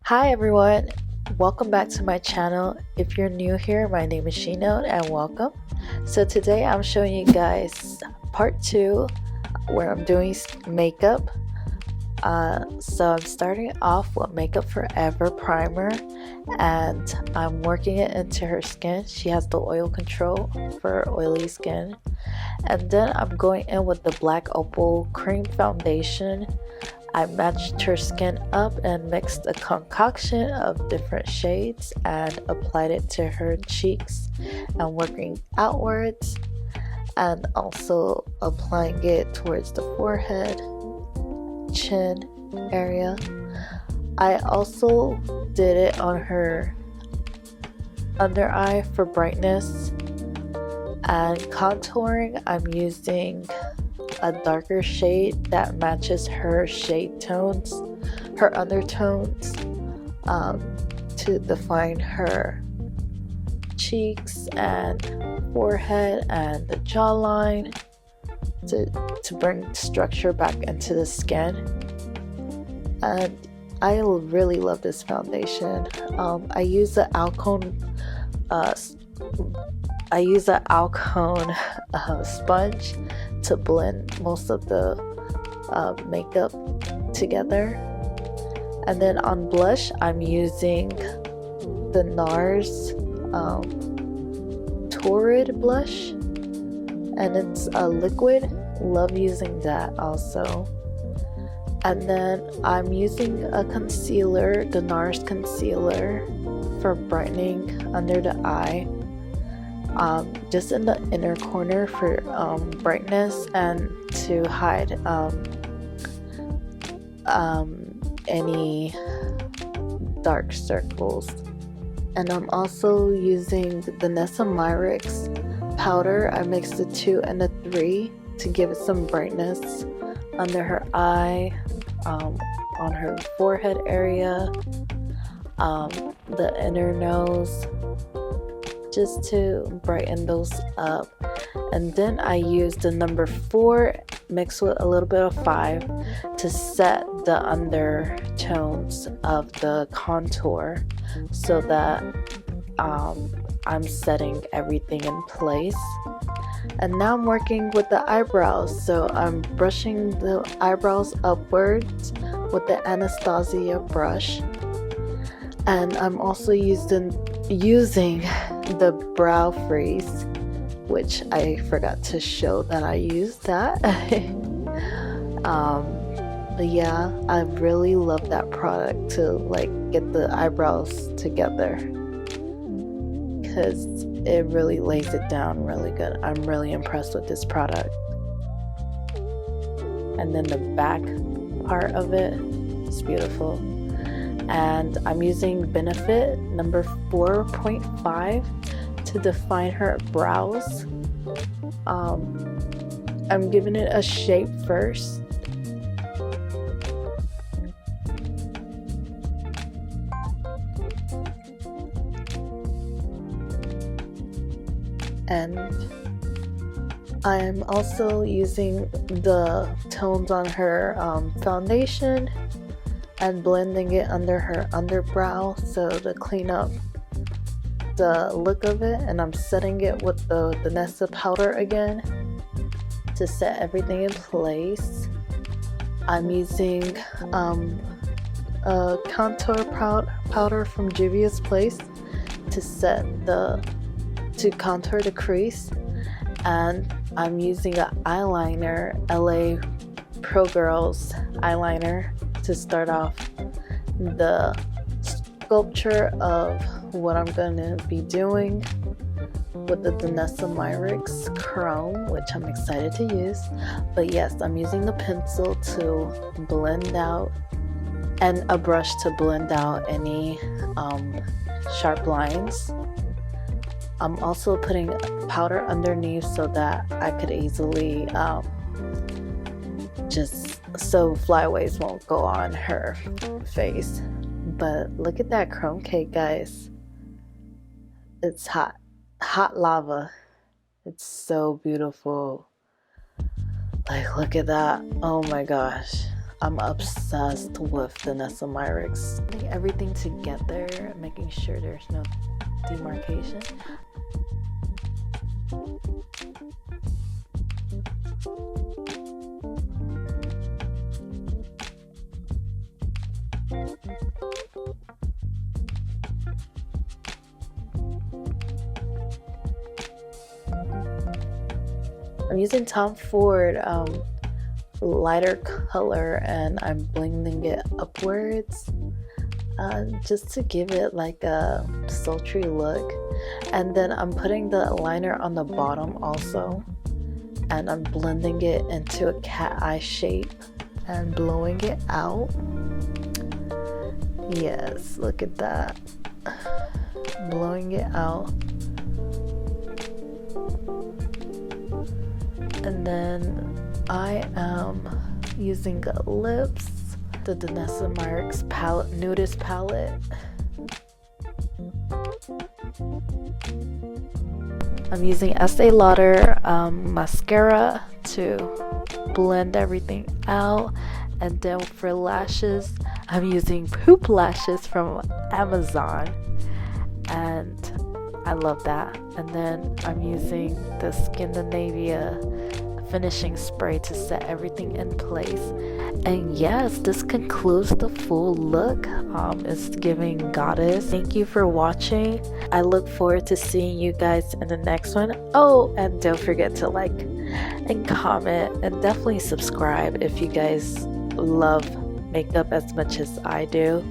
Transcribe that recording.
Hi everyone, welcome back to my channel. If you're new here, my name is Shenote and welcome. So today I'm showing you guys part 2 where I'm doing makeup. So I'm starting off with Makeup Forever primer and I'm working it into her skin. She has the oil control for oily skin. And then I'm going in with the Black Opal Cream Foundation. I matched her skin up and mixed a concoction of different shades and applied it to her cheeks and working outwards, and also applying it towards the forehead, chin area. I also did it on her under eye for brightness, and contouring I'm using a darker shade that matches her shade tones, her undertones, to define her cheeks and forehead and the jawline, to bring structure back into the skin. And I really love this foundation. I use an Alcone sponge to blend most of the makeup together. And then on blush I'm using the NARS Torrid blush, and it's a liquid. Love using that also. And then I'm using a concealer, the NARS concealer, for brightening under the eye. Just in the inner corner for brightness and to hide any dark circles. And I'm also using the Dnaessa Myricks powder. I mixed the 2 and the 3 to give it some brightness under her eye, on her forehead area, the inner nose, just to brighten those up. And then I used the number 4 mixed with a little bit of 5 to set the undertones of the contour, so that I'm setting everything in place. And now I'm working with the eyebrows, so I'm brushing the eyebrows upwards with the Anastasia brush. And I'm also using the brow freeze, which I forgot to show that I used that. But yeah, I really love that product to like get the eyebrows together, because it really lays it down really good. I'm really impressed with this product. And then the back part of it is beautiful. And I'm using Benefit number 4.5 to define her brows. I'm giving it a shape first. And I'm also using the tones on her foundation and blending it under her underbrow, so to clean up the look of it. And I'm setting it with the Danessa powder again to set everything in place. I'm using a contour powder from Juvia's Place to contour the crease. And I'm using an eyeliner, LA Pro Girls eyeliner, to start off the sculpture of what I'm going to be doing with the Dnaessa Myricks Chrome, which I'm excited to use. But yes, I'm using the pencil to blend out, and a brush to blend out any sharp lines. I'm also putting powder underneath so that I could easily just so flyaways won't go on her face. But look at that chrome cake, guys. It's hot lava. It's so beautiful. Like, look at that. Oh my gosh, I'm obsessed with Dnaessa Myricks. Putting everything together, making sure there's no demarcation. I'm using Tom Ford lighter color, and I'm blending it upwards just to give it like a sultry look. And then I'm putting the liner on the bottom also, and I'm blending it into a cat eye shape and blowing it out. Yes, look at that. Blowing it out. And then I am using lips, the Dnaessa Myricks palette, nudist palette. I'm using Estee Lauder mascara to blend everything out. And then for lashes, I'm using Poop Lashes from Amazon, and I love that. And then I'm using the Scandinavia finishing spray to set everything in place. And yes, this concludes the full look. It's giving goddess. Thank you for watching. I look forward to seeing you guys in the next one. Oh, and don't forget to like and comment, and definitely subscribe if you guys love makeup as much as I do.